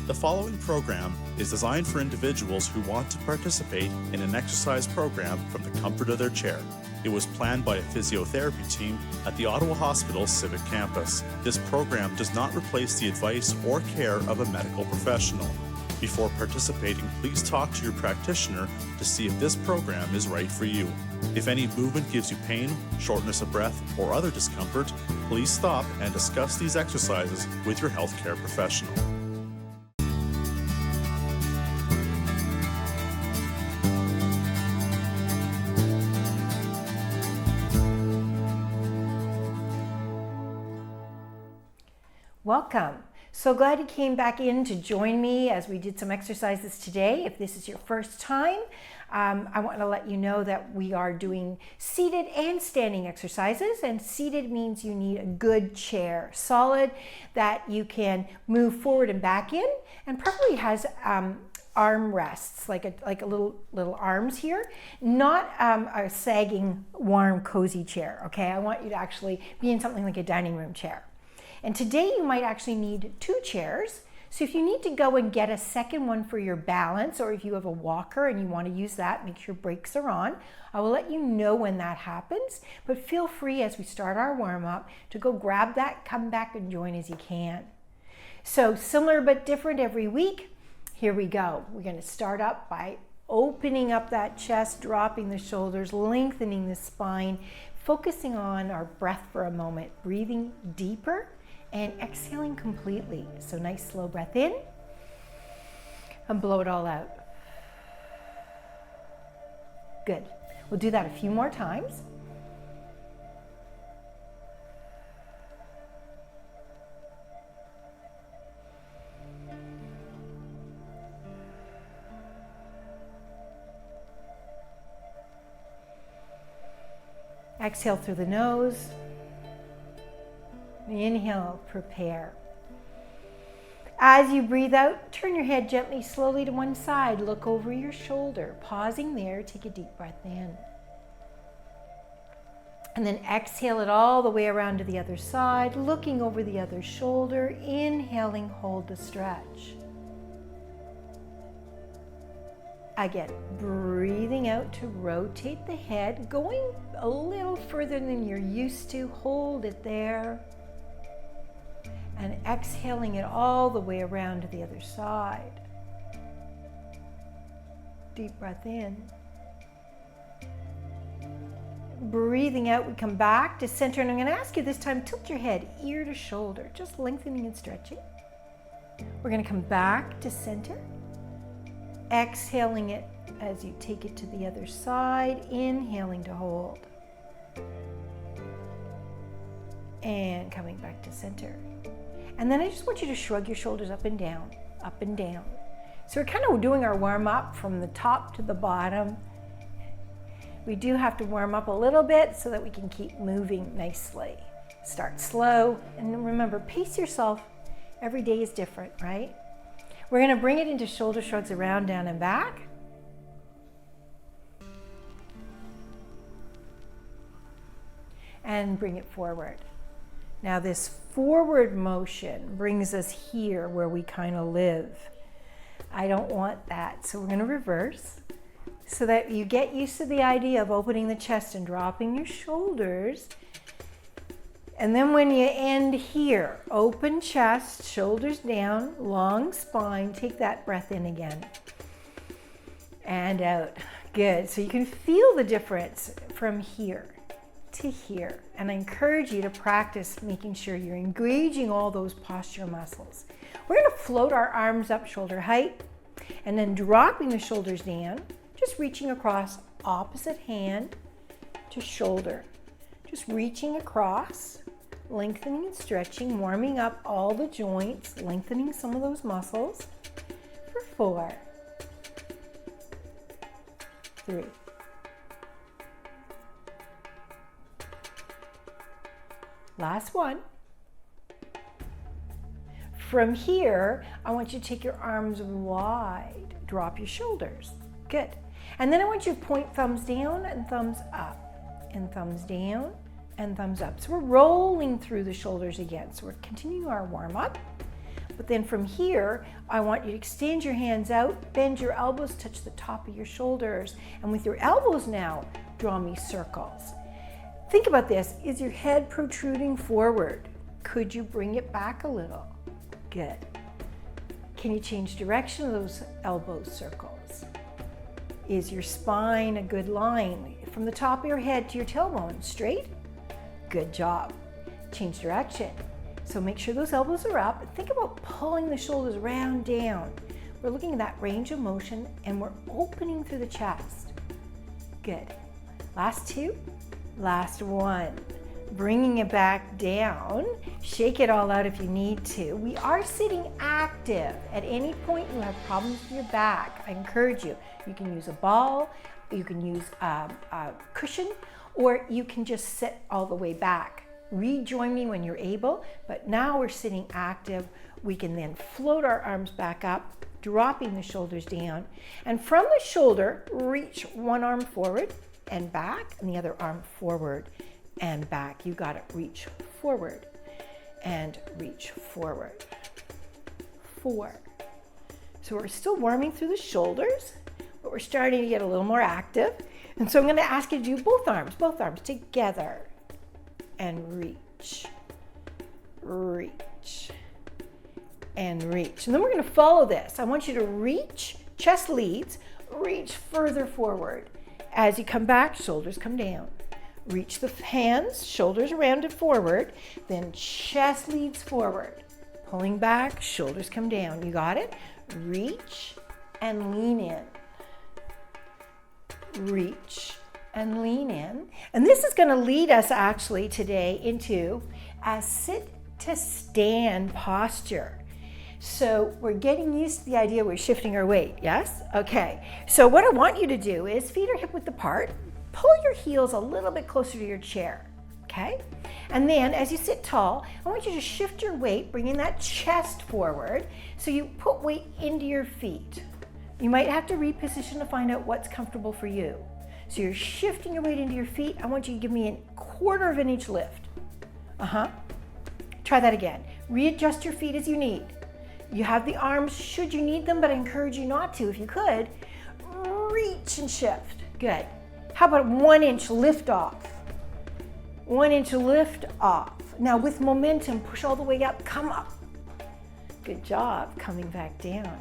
The following program is designed for individuals who want to participate in an exercise program from the comfort of their chair. It was planned by a physiotherapy team at the Ottawa Hospital Civic Campus. This program does not replace the advice or care of a medical professional. Before participating, please talk to your practitioner to see if this program is right for you. If any movement gives you pain, shortness of breath, or other discomfort, please stop and discuss these exercises with your healthcare professional. Welcome. So glad you came back in to join me as we did some exercises today. If this is your first time, I want to let you know that we are doing seated and standing exercises, and seated means you need a good chair, solid, that you can move forward and back in, and probably has arm rests, like a little arms here, not a sagging, warm, cozy chair. Okay, I want you to actually be in something like a dining room chair. And today you might actually need two chairs. So if you need to go and get a second one for your balance, or if you have a walker and you want to use that, make sure brakes are on. I will let you know when that happens, but feel free as we start our warm up to go grab that, come back and join as you can. So similar but different every week. Here we go. We're going to start up by opening up that chest, dropping the shoulders, lengthening the spine, focusing on our breath for a moment, breathing deeper and exhaling completely. So nice slow breath in and blow it all out. Good. We'll do that a few more times. Exhale through the nose. Inhale, prepare. As you breathe out, turn your head gently, slowly to one side. Look over your shoulder. Pausing there, take a deep breath in. And then exhale it all the way around to the other side, looking over the other shoulder. Inhaling, hold the stretch. Again, breathing out to rotate the head, going a little further than you're used to. Hold it there. And exhaling it all the way around to the other side. Deep breath in. Breathing out, we come back to center, and I'm going to ask you this time, tilt your head ear to shoulder, just lengthening and stretching. We're going to come back to center. Exhaling it as you take it to the other side, inhaling to hold. And coming back to center. And then I just want you to shrug your shoulders up and down, up and down. So we're kind of doing our warm up from the top to the bottom. We do have to warm up a little bit so that we can keep moving nicely. Start slow, and remember, pace yourself. Every day is different, right? We're going to bring it into shoulder shrugs around, down, and back. And bring it forward. Now this forward motion brings us here where we kind of live. I don't want that, so we're going to reverse so that you get used to the idea of opening the chest and dropping your shoulders. And then when you end here, open chest, shoulders down, long spine, take that breath in again. And out. Good. So you can feel the difference from here to here. And I encourage you to practice making sure you're engaging all those posture muscles. We're going to float our arms up shoulder height and then dropping the shoulders down, just reaching across opposite hand to shoulder. Just reaching across, lengthening and stretching, warming up all the joints, lengthening some of those muscles for 4, 3. Last one. From here, I want you to take your arms wide. Drop your shoulders. Good. And then I want you to point thumbs down and thumbs up, and thumbs down and thumbs up. So we're rolling through the shoulders again. So we're continuing our warm up. But then from here, I want you to extend your hands out, bend your elbows, touch the top of your shoulders. And with your elbows now, draw me circles. Think about this. Is your head protruding forward? Could you bring it back a little? Good. Can you change direction of those elbow circles? Is your spine a good line from the top of your head to your tailbone? Straight? Good job. Change direction. So make sure those elbows are up. Think about pulling the shoulders round down. We're looking at that range of motion and we're opening through the chest. Good. Last two. Last one. Bringing it back down. Shake it all out if you need to. We are sitting active. At any point you have problems with your back, I encourage you. You can use a ball, you can use a cushion, or you can just sit all the way back. Rejoin me when you're able, but now we're sitting active. We can then float our arms back up, dropping the shoulders down. And from the shoulder, reach one arm forward and back, and the other arm forward and back. You got it. Reach forward and reach forward. 4. So we're still warming through the shoulders, but we're starting to get a little more active. And so I'm going to ask you to do both arms together. And reach, reach, and reach. And then we're going to follow this. I want you to reach, chest leads, reach further forward. As you come back, shoulders come down. Reach the hands, shoulders rounded forward, then chest leads forward. Pulling back, shoulders come down. You got it? Reach and lean in. Reach and lean in. And this is going to lead us actually today into a sit to stand posture. So we're getting used to the idea we're shifting our weight, yes? Okay, so what I want you to do is feet are hip width apart, pull your heels a little bit closer to your chair, okay? And then as you sit tall, I want you to shift your weight, bringing that chest forward, so you put weight into your feet. You might have to reposition to find out what's comfortable for you. So you're shifting your weight into your feet. I want you to give me 1/4 of an inch lift. Try that again. Readjust your feet as you need. You have the arms should you need them, but I encourage you not to. If you could, reach and shift. Good. How about 1 inch lift off? 1 inch lift off. Now with momentum, push all the way up, come up. Good job, coming back down.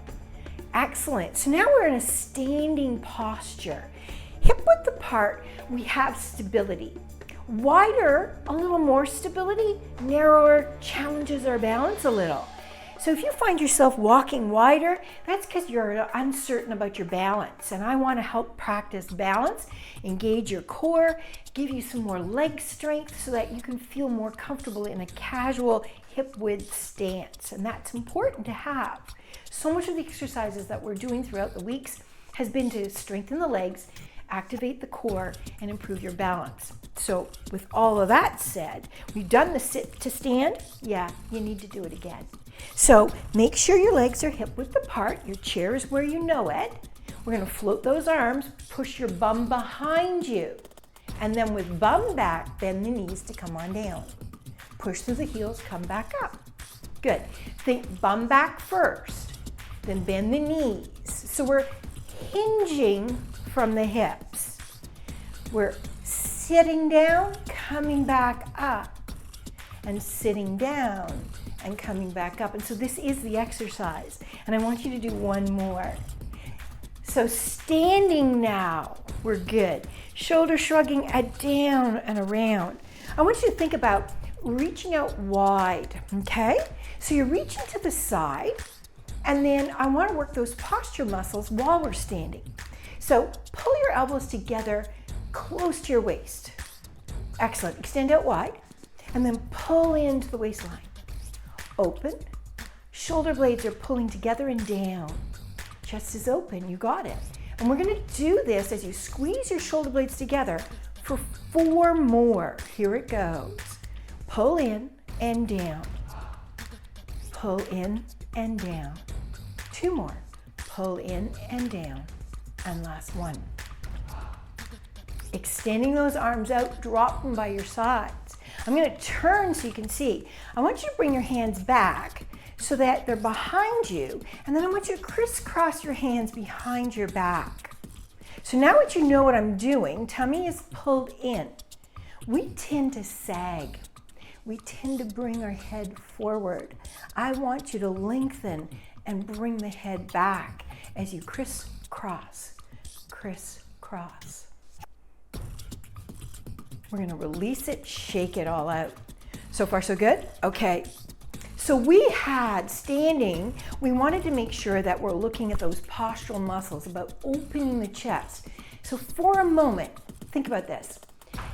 Excellent. So now we're in a standing posture. Hip width apart, we have stability. Wider, a little more stability. Narrower, challenges our balance a little. So if you find yourself walking wider, that's because you're uncertain about your balance. And I want to help practice balance, engage your core, give you some more leg strength so that you can feel more comfortable in a casual hip width stance. And that's important to have. So much of the exercises that we're doing throughout the weeks has been to strengthen the legs, activate the core, and improve your balance. So with all of that said, we've done the sit to stand. Yeah, you need to do it again. So make sure your legs are hip width apart. Your chair is where you know it. We're going to float those arms, push your bum behind you. And then with bum back, bend the knees to come on down. Push through the heels, come back up. Good. Think bum back first, then bend the knees. So we're hinging from the hips. We're sitting down, coming back up, and sitting down and coming back up. And so this is the exercise. And I want you to do one more. So standing now, we're good. Shoulder shrugging down and around. I want you to think about reaching out wide, okay? So you're reaching to the side, and then I want to work those posture muscles while we're standing. So pull your elbows together close to your waist. Excellent. Extend out wide, and then pull into the waistline. Open. Shoulder blades are pulling together and down. Chest is open. You got it. And we're going to do this as you squeeze your shoulder blades together for 4 more. Here it goes. Pull in and down. Pull in and down. 2 more. Pull in and down. And last one. Extending those arms out, drop them by your sides. I'm going to turn so you can see. I want you to bring your hands back so that they're behind you. And then I want you to crisscross your hands behind your back. So now that you know what I'm doing, tummy is pulled in. We tend to sag. We tend to bring our head forward. I want you to lengthen and bring the head back as you crisscross, crisscross. We're going to release it, shake it all out. So far, so good? Okay. So we had standing, we wanted to make sure that we're looking at those postural muscles, about opening the chest. So for a moment, think about this.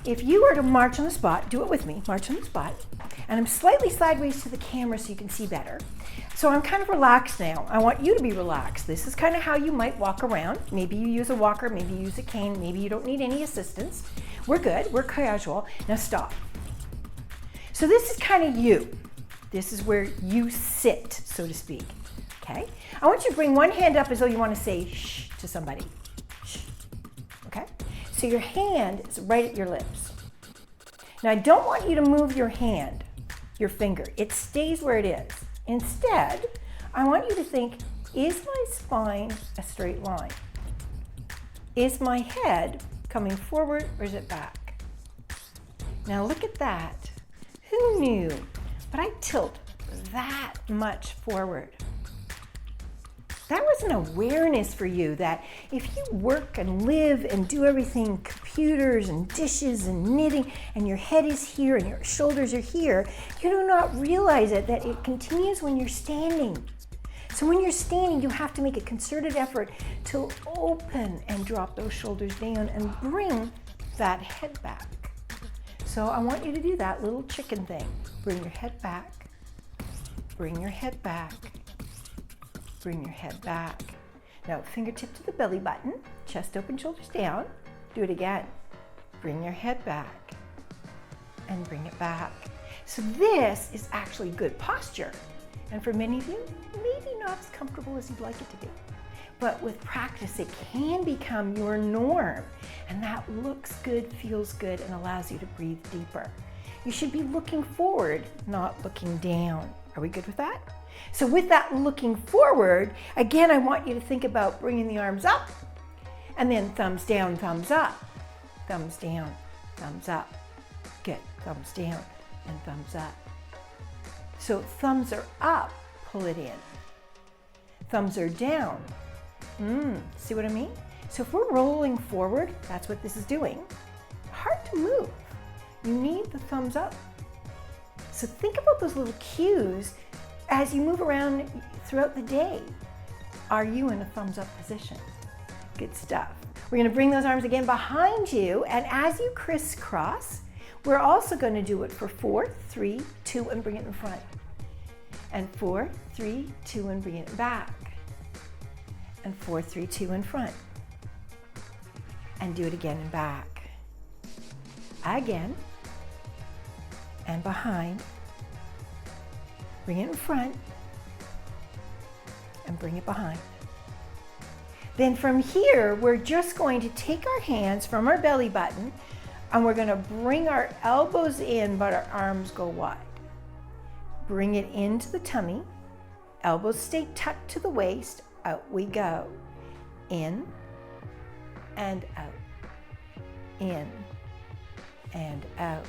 If you were to march on the spot, do it with me, march on the spot. And I'm slightly sideways to the camera so you can see better. So I'm kind of relaxed now. I want you to be relaxed. This is kind of how you might walk around. Maybe you use a walker, maybe you use a cane, maybe you don't need any assistance. We're good, we're casual. Now stop. So this is kind of you. This is where you sit, so to speak, okay? I want you to bring one hand up as though you want to say shh to somebody, shh, okay? So your hand is right at your lips. Now I don't want you to move your hand, your finger. It stays where it is. Instead, I want you to think, is my spine a straight line? Is my head coming forward or is it back? Now look at that. Who knew? But I tilt that much forward. That was an awareness for you that if you work and live and do everything, computers and dishes and knitting, and your head is here and your shoulders are here, you do not realize it, that it continues when you're standing. So when you're standing, you have to make a concerted effort to open and drop those shoulders down and bring that head back. So I want you to do that little chicken thing. Bring your head back, bring your head back, bring your head back. Now fingertip to the belly button, chest open, shoulders down. Do it again. Bring your head back and bring it back. So this is actually good posture. And for many of you, maybe not as comfortable as you'd like it to be. But with practice, it can become your norm. And that looks good, feels good, and allows you to breathe deeper. You should be looking forward, not looking down. Are we good with that? So with that looking forward, again, I want you to think about bringing the arms up, and then thumbs down, thumbs up, thumbs down, thumbs up. Good, thumbs down and thumbs up. So thumbs are up, pull it in. Thumbs are down. See what I mean? So if we're rolling forward, that's what this is doing. Hard to move. You need the thumbs up. So think about those little cues as you move around throughout the day. Are you in a thumbs up position? Good stuff. We're going to bring those arms again behind you, and as you crisscross, we're also going to do it for 4, 3, 2, and bring it in front. And 4, 3, 2, and bring it back. And 4, 3, 2 in front. And do it again and back. Again. And behind. Bring it in front. And bring it behind. Then from here, we're just going to take our hands from our belly button and we're going to bring our elbows in, but our arms go wide. Bring it into the tummy. Elbows stay tucked to the waist. Out we go. In and out. In and out.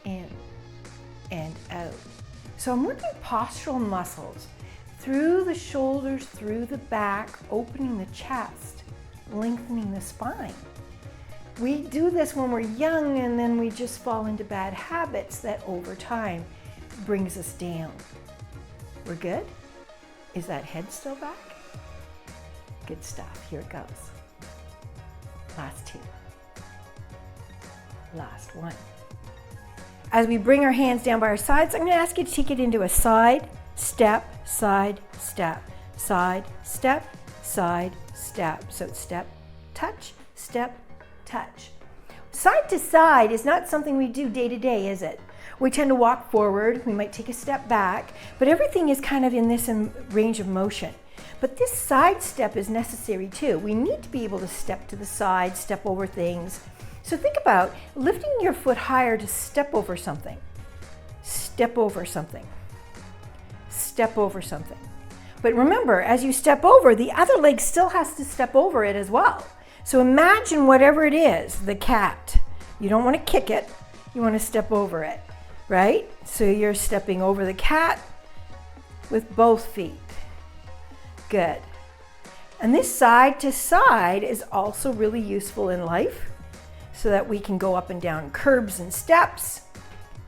In and out. So I'm working postural muscles through the shoulders, through the back, opening the chest, lengthening the spine. We do this when we're young, and then we just fall into bad habits that over time brings us down. We're good? Is that head still back? Good stuff. Here it goes. Last 2. Last 1. As we bring our hands down by our sides, I'm going to ask you to take it into a side, step, side, step, side, step, side, step. So it's step, touch, step, touch. Side to side is not something we do day to day, is it? We tend to walk forward, we might take a step back, but everything is kind of in this range of motion. But this side step is necessary too. We need to be able to step to the side, step over things. So think about lifting your foot higher to step over something. Step over something. step over something. But remember, as you step over, the other leg still has to step over it as well. So imagine whatever it is, the cat. You don't want to kick it, you want to step over it, right? So you're stepping over the cat with both feet. Good. And this side to side is also really useful in life so that we can go up and down curbs and steps,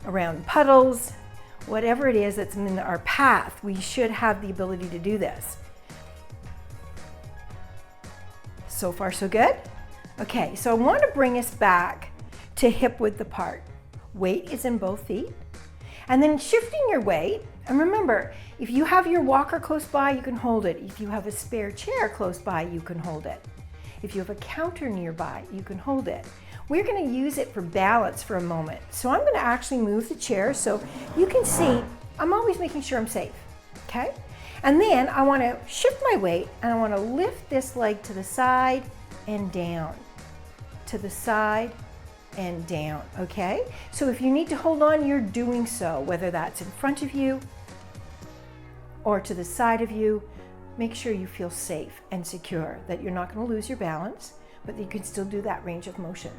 around puddles, whatever it is that's in our path. We should have the ability to do this. So far, so good? Okay, so I want to bring us back to hip width apart. Weight is in both feet. And then shifting your weight, and remember, if you have your walker close by, you can hold it. If you have a spare chair close by, you can hold it. If you have a counter nearby, you can hold it. We're going to use it for balance for a moment. So I'm going to actually move the chair so you can see I'm always making sure I'm safe, okay? And then I want to shift my weight and I want to lift this leg to the side and down, to the side and down, okay? So if you need to hold on, you're doing so, whether that's in front of you or to the side of you. Make sure you feel safe and secure, that you're not going to lose your balance, but that you can still do that range of motion.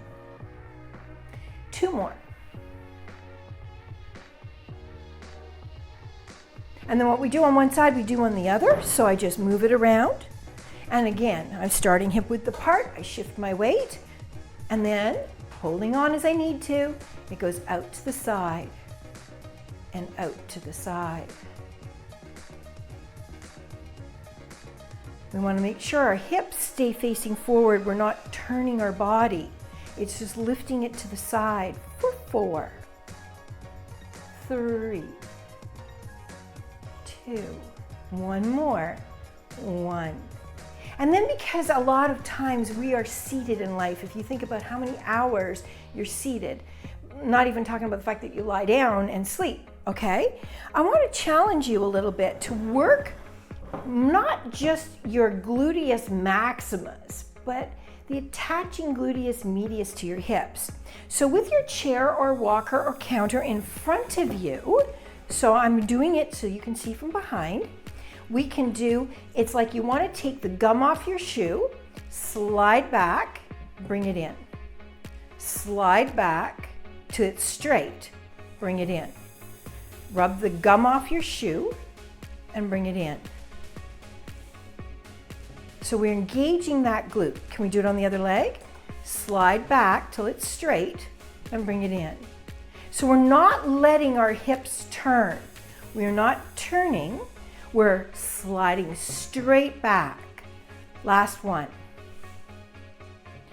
2 more. And then what we do on one side, we do on the other. So I just move it around. And again, I'm starting hip width apart. I shift my weight and then holding on as I need to, it goes out to the side and out to the side. We want to make sure our hips stay facing forward. We're not turning our body. It's just lifting it to the side for 4, 3, 2, 1 more, 1. And then because a lot of times we are seated in life, if you think about how many hours you're seated, not even talking about the fact that you lie down and sleep, okay? I want to challenge you a little bit to work not just your gluteus maximus, but the attaching gluteus medius to your hips. So with your chair or walker or counter in front of you, so I'm doing it so you can see from behind, we can do, it's like you want to take the gum off your shoe, slide back, bring it in. Slide back till it's straight, bring it in. Rub the gum off your shoe and bring it in. So we're engaging that glute. Can we do it on the other leg? Slide back till it's straight and bring it in. So we're not letting our hips turn. We're not turning, we're sliding straight back. Last one.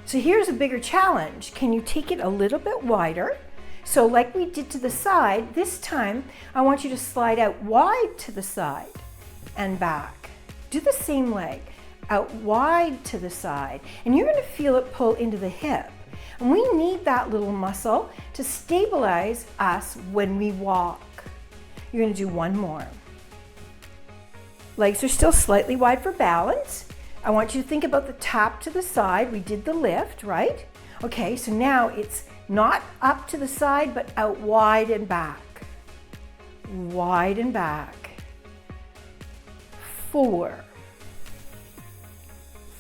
So here's a bigger challenge. Can you take it a little bit wider? So like we did to the side, this time I want you to slide out wide to the side and back. Do the same leg. Out wide to the side, and you're going to feel it pull into the hip. And we need that little muscle to stabilize us when we walk. You're going to do 1 more. Legs are still slightly wide for balance. I want you to think about the tap to the side. We did the lift, right? Okay, so now it's not up to the side, but out wide and back. Wide and back. 4,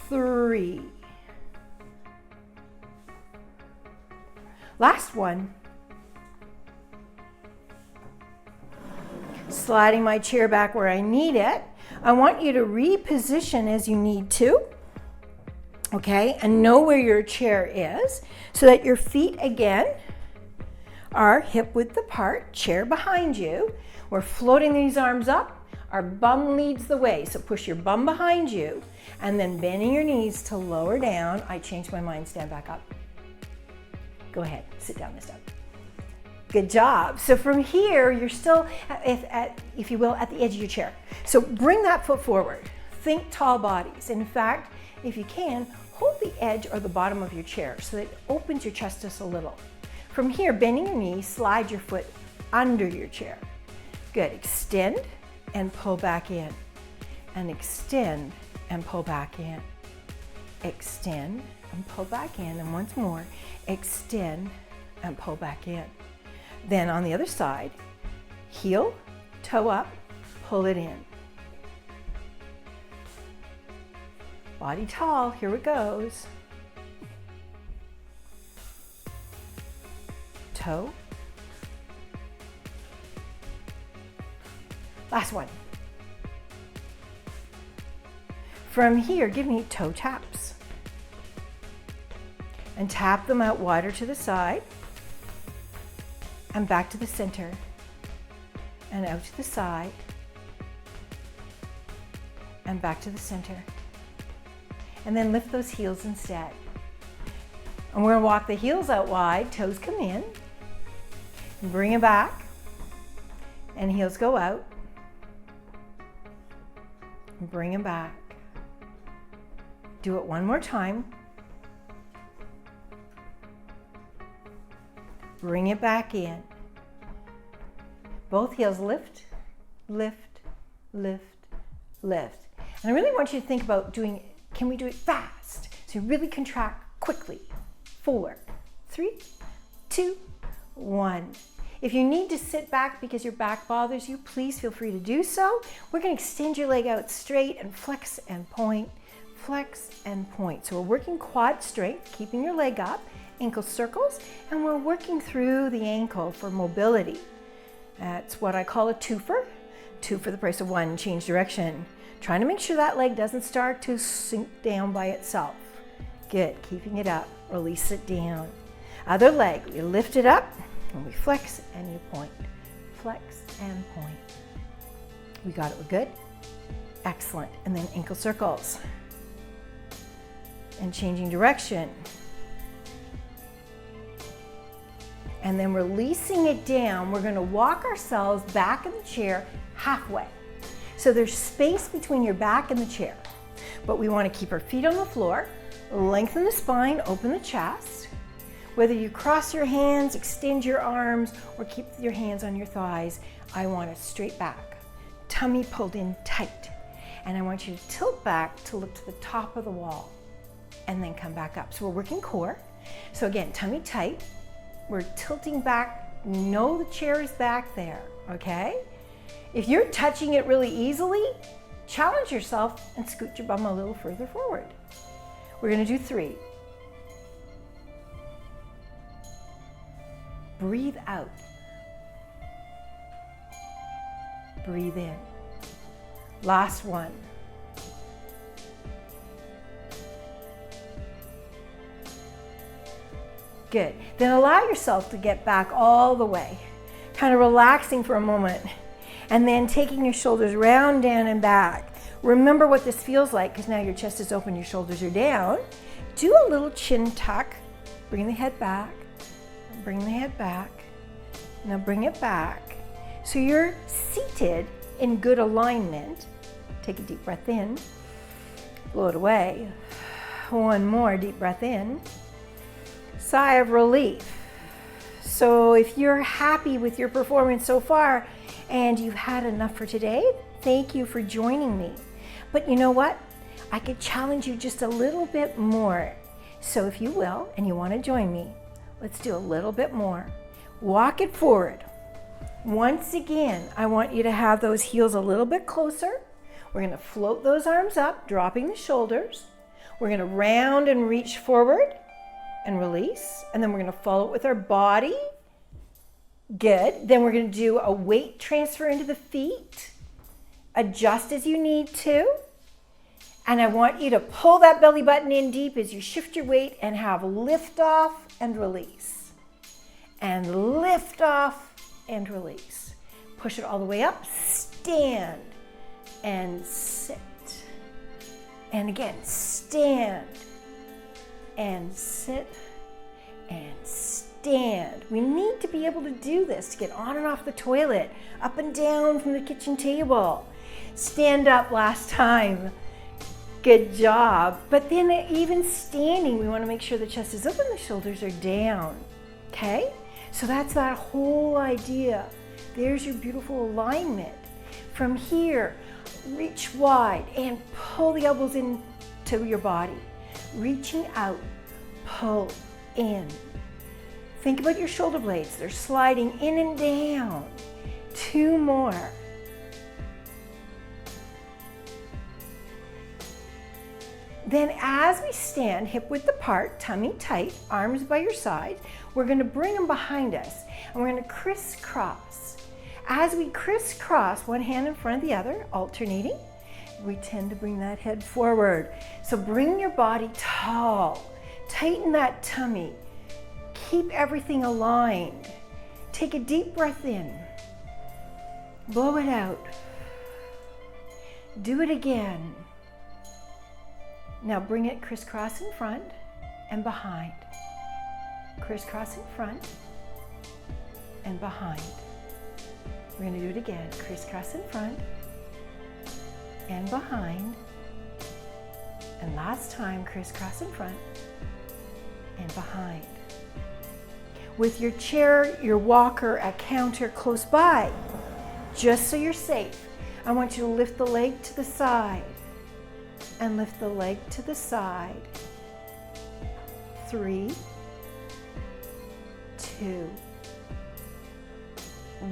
3. Last one. Sliding my chair back where I need it. I want you to reposition as you need to, okay, and know where your chair is so that your feet again are hip width apart, chair behind you. We're floating these arms up. Our bum leads the way, so push your bum behind you and then bending your knees to lower down. I changed my mind, stand back up. Go ahead, sit down this time. Good job. So from here, you're still, if you will, at the edge of your chair. So bring that foot forward. Think tall bodies. In fact, if you can, hold the edge or the bottom of your chair so that it opens your chest just a little. From here, bending your knees, slide your foot under your chair. Good, extend and pull back in. And extend and pull back in. Extend and pull back in. And once more, extend and pull back in. Then on the other side, heel, toe up, pull it in. Body tall, here it goes. Toe. Last one. From here, give me toe taps. And tap them out wider to the side and back to the center and out to the side and back to the center. And then lift those heels instead. And we're gonna walk the heels out wide, toes come in, and bring it back, and heels go out, and bring them back. Do it one more time. Bring it back in. Both heels lift, lift, lift, lift. And I really want you to think about can we do it fast? So you really contract quickly. 4, 3, 2, 1. If you need to sit back because your back bothers you, please feel free to do so. We're going to extend your leg out straight and flex and point, flex and point. So we're working quad strength, keeping your leg up, ankle circles, and we're working through the ankle for mobility. That's what I call a twofer. 2 for the price of 1, change direction. Trying to make sure that leg doesn't start to sink down by itself. Good, keeping it up, release it down. Other leg, we lift it up and we flex and you point. Flex and point. We got it, we're good? Excellent, and then ankle circles. And changing direction. And then releasing it down, we're gonna walk ourselves back in the chair halfway. So there's space between your back and the chair, but we wanna keep our feet on the floor, lengthen the spine, open the chest. Whether you cross your hands, extend your arms, or keep your hands on your thighs, I want it straight back. Tummy pulled in tight. And I want you to tilt back to look to the top of the wall and then come back up. So we're working core. So again, tummy tight. We're tilting back. Know the chair is back there, okay? If you're touching it really easily, challenge yourself and scoot your bum a little further forward. We're gonna do 3. Breathe out. Breathe in. Last one. Good. Then allow yourself to get back all the way, kind of relaxing for a moment, and then taking your shoulders round, down, and back. Remember what this feels like, because now your chest is open, your shoulders are down. Do a little chin tuck. Bring the head back. Bring the head back. Now bring it back. So you're seated in good alignment. Take a deep breath in. Blow it away. One more deep breath in. Sigh of relief. So if you're happy with your performance so far and you've had enough for today, thank you for joining me. But you know what? I could challenge you just a little bit more. So if you will, and you want to join me, let's do a little bit more. Walk it forward. Once again, I want you to have those heels a little bit closer. We're going to float those arms up, dropping the shoulders. We're going to round and reach forward and release, and then we're going to follow it with our body. Good. Then we're going to do a weight transfer into the feet. Adjust as you need to. And I want you to pull that belly button in deep as you shift your weight and have lift off and release. And lift off and release. Push it all the way up. Stand and sit. And again, stand and sit and stand. We need to be able to do this to get on and off the toilet, up and down from the kitchen table. Stand up last time. Good job. But then even standing, we want to make sure the chest is open, the shoulders are down. Okay? So that's that whole idea. There's your beautiful alignment. From here, reach wide and pull the elbows into your body. Reaching out, pull in. Think about your shoulder blades. They're sliding in and down. 2 more. Then as we stand, hip width apart, tummy tight, arms by your side, we're going to bring them behind us and we're going to crisscross. As we crisscross, one hand in front of the other, alternating, we tend to bring that head forward. So bring your body tall, tighten that tummy, keep everything aligned. Take a deep breath in, blow it out. Do it again. Now bring it crisscross in front and behind. Crisscross in front and behind. We're going to do it again. Crisscross in front and behind. And last time, crisscross in front and behind. With your chair, your walker, a counter close by, just so you're safe, I want you to lift the leg to the side and lift the leg to the side. 3, 2,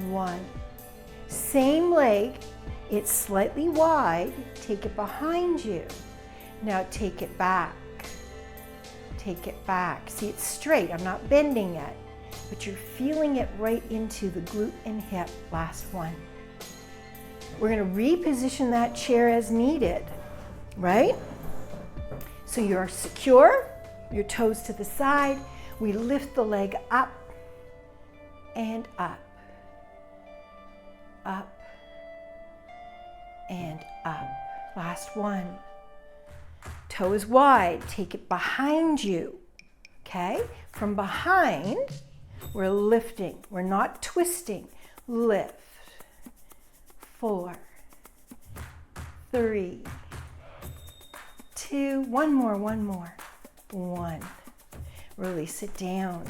1. Same leg, it's slightly wide. Take it behind you. Now take it back. Take it back. See, it's straight. I'm not bending it, but you're feeling it right into the glute and hip. Last one. We're going to reposition that chair as needed, right? So you're secure, your toes to the side. We lift the leg up and up, up and up. Last one. Toes wide, take it behind you, okay? From behind, we're lifting, we're not twisting. Lift. 4, 3, 2, one more, 1. Release it down.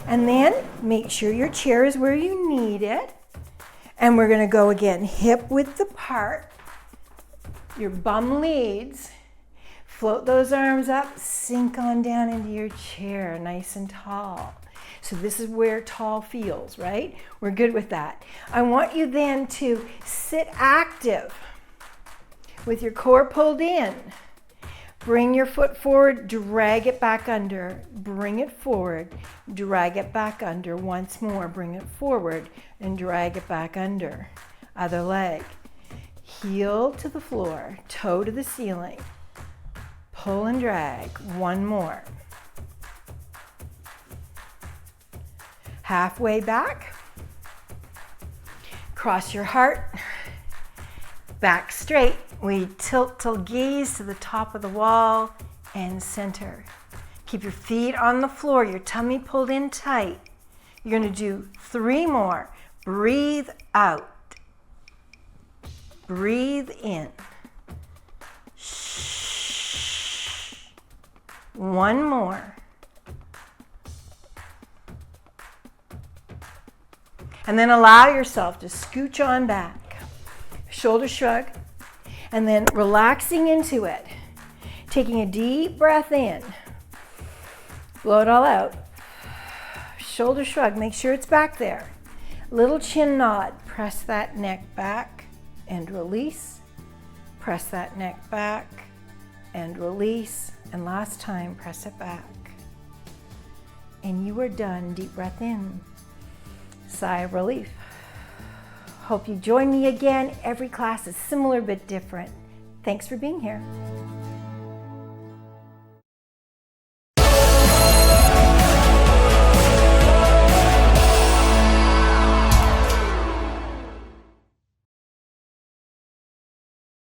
And then make sure your chair is where you need it. And we're gonna go again, hip width apart. Your bum leads. Float those arms up, sink on down into your chair, nice and tall. So this is where tall feels, right? We're good with that. I want you then to sit active with your core pulled in. Bring your foot forward, drag it back under. Bring it forward, drag it back under. Once more, bring it forward and drag it back under. Other leg. Heel to the floor, toe to the ceiling. Pull and drag. One more. Halfway back. Cross your heart. Back straight. We tilt till gaze to the top of the wall and center. Keep your feet on the floor, your tummy pulled in tight. You're going to do 3 more. Breathe out. Breathe in. Shh. 1 more. And then allow yourself to scooch on back. Shoulder shrug. And then relaxing into it. Taking a deep breath in. Blow it all out. Shoulder shrug. Make sure it's back there. Little chin nod. Press that neck back and release. Press that neck back and release. And last time, press it back. And you are done. Deep breath in. Sigh of relief. Hope you join me again. Every class is similar but different. Thanks for being here.